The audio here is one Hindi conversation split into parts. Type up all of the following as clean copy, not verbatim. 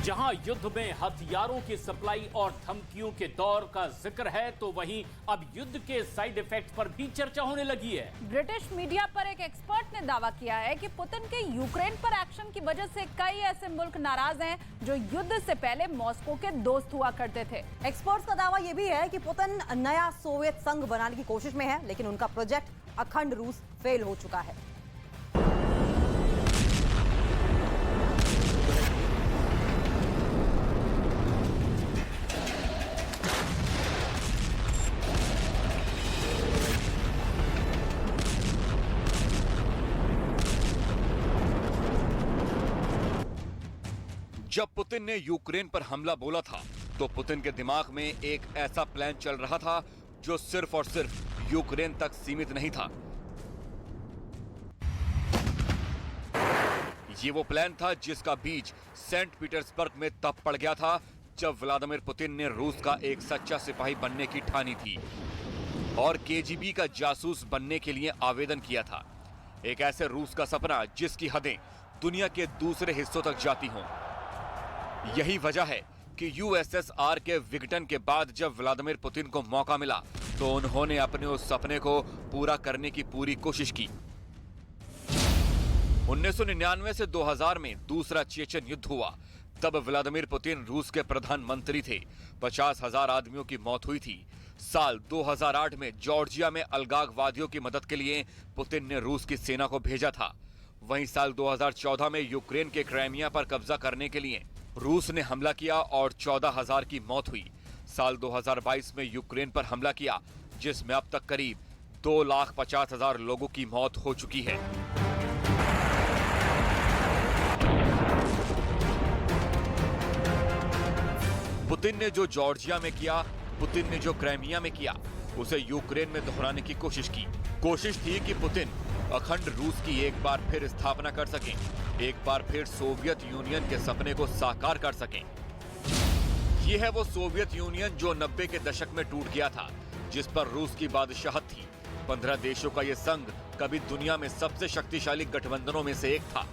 जहां युद्ध में हथियारों की सप्लाई और धमकियों के दौर का जिक्र है, तो वहीं अब युद्ध के साइड इफेक्ट पर भी चर्चा होने लगी है। ब्रिटिश मीडिया पर एक एक्सपर्ट ने दावा किया है कि पुतिन के यूक्रेन पर एक्शन की वजह से कई ऐसे मुल्क नाराज हैं जो युद्ध से पहले मॉस्को के दोस्त हुआ करते थे। एक्सपर्ट्स का दावा यह भी है कि पुतिन नया सोवियत संघ बनाने की कोशिश में है, लेकिन उनका प्रोजेक्ट अखंड रूस फेल हो चुका है। जब पुतिन ने यूक्रेन पर हमला बोला था, तो पुतिन के दिमाग में एक ऐसा प्लान चल रहा था जो सिर्फ और सिर्फ यूक्रेन तक सीमित नहीं था। ये वो प्लान था जिसका बीज सेंट पीटर्सबर्ग में तब पड़ गया था जब व्लादिमीर पुतिन ने रूस का एक सच्चा सिपाही बनने की ठानी थी और केजीबी का जासूस बनने के लिए आवेदन किया था। एक ऐसे रूस का सपना जिसकी हदें दुनिया के दूसरे हिस्सों तक जाती हों। यही वजह है कि यूएसएसआर के विघटन के बाद जब व्लादिमीर पुतिन को मौका मिला, तो उन्होंने अपने उस सपने को पूरा करने की पूरी कोशिश की। 1999 से 2000 में दूसरा चेचन युद्ध हुआ। तब व्लादिमीर पुतिन रूस के प्रधानमंत्री थे। 50,000 आदमियों की मौत हुई थी। साल 2008 में जॉर्जिया में अलगाववादियों की मदद के लिए पुतिन ने रूस की सेना को भेजा था। वहीं साल 2014 में यूक्रेन के क्राइमिया पर कब्जा करने के लिए रूस ने हमला किया और 14,000 की मौत हुई। साल 2022 में यूक्रेन पर हमला किया, जिसमें अब तक करीब 2,50,000 लोगों की मौत हो चुकी है। पुतिन ने जो जॉर्जिया में किया, पुतिन ने जो क्राइमिया में किया, उसे यूक्रेन में दोहराने की कोशिश की। कोशिश थी कि पुतिन अखंड रूस की एक बार फिर स्थापना कर सकें, एक बार फिर सोवियत यूनियन के सपने को साकार कर सकें। यह है वो सोवियत यूनियन जो 90 के दशक में टूट गया था, जिस पर रूस की बादशाहत थी। 15 देशों का यह संघ कभी दुनिया में सबसे शक्तिशाली गठबंधनों में से एक था।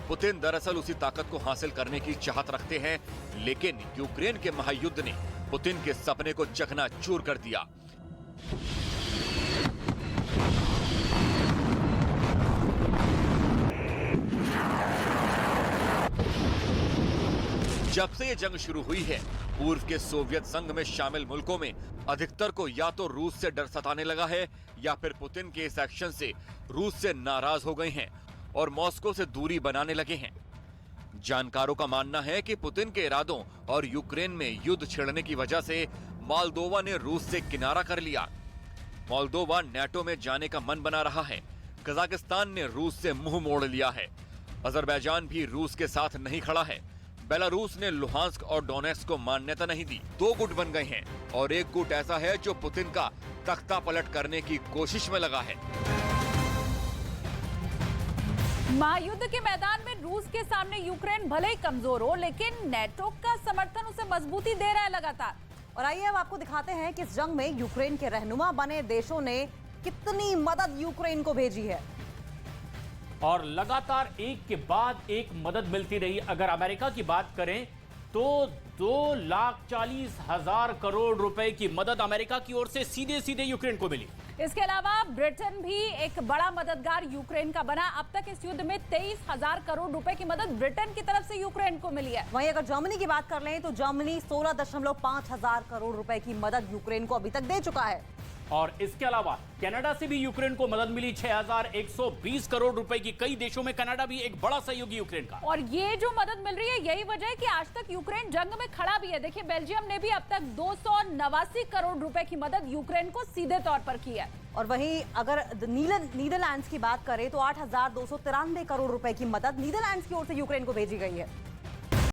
पुतिन दरअसल उसी ताकत को हासिल करने की चाहत रखते हैं, लेकिन यूक्रेन के महायुद्ध ने पुतिन के सपने को चकनाचूर कर दिया। जब से ये जंग शुरू हुई है, पूर्व के सोवियत संघ में शामिल मुल्कों में अधिकतर को या तो रूस से डर सताने लगा है, या फिर पुतिन के इस एक्शन से रूस से नाराज हो गए हैं और मॉस्को से दूरी बनाने लगे हैं। जानकारों का मानना है कि पुतिन के इरादों और यूक्रेन में युद्ध छिड़ने की वजह से मोल्दोवा ने रूस से किनारा कर लिया। मोल्दोवा नेटो में जाने का मन बना रहा है। कजाकिस्तान ने रूस से मुंह मोड़ लिया है। अजरबैजान भी रूस के साथ नहीं खड़ा है। बेलारूस ने लुहांस्क और डोनेट्स्क को मान्यता नहीं दी। 2 गुट बन गए हैं और एक गुट ऐसा है जो पुतिन का तख्ता पलट करने की कोशिश में लगा है। महायुद्ध के मैदान में रूस के सामने यूक्रेन भले ही कमजोर हो, लेकिन नेटो का समर्थन उसे मजबूती दे रहा है लगातार। और आइए अब आपको दिखाते हैं कि इस जंग में यूक्रेन के रहनुमा बने देशों ने कितनी मदद यूक्रेन को भेजी है। और लगातार एक के बाद एक मदद मिलती रही। अगर अमेरिका की बात करें तो 2,40,000 करोड़ रुपए की मदद अमेरिका की ओर से सीधे सीधे यूक्रेन को मिली। इसके अलावा ब्रिटेन भी एक बड़ा मददगार यूक्रेन का बना। अब तक इस युद्ध में 23,000 करोड़ रुपए की मदद ब्रिटेन की तरफ से यूक्रेन को मिली है। वहीं अगर जर्मनी की बात कर लें तो जर्मनी 16.5 करोड़ रुपए की मदद यूक्रेन को अभी तक दे चुका है। और इसके अलावा कनाडा से भी यूक्रेन को मदद मिली 6,120 करोड़ रुपए की। कई देशों में कनाडा भी एक बड़ा सहयोगी यूक्रेन का। और ये जो मदद मिल रही है, यही वजह है कि आज तक यूक्रेन जंग में खड़ा भी है। देखिए, बेल्जियम ने भी अब तक 289 करोड़ रुपए की मदद यूक्रेन को सीधे तौर पर की है। और वहीं अगर नीदरलैंड्स की बात करें तो 8,293 करोड़ रुपए की मदद नीदरलैंड्स की ओर से यूक्रेन को भेजी गई है।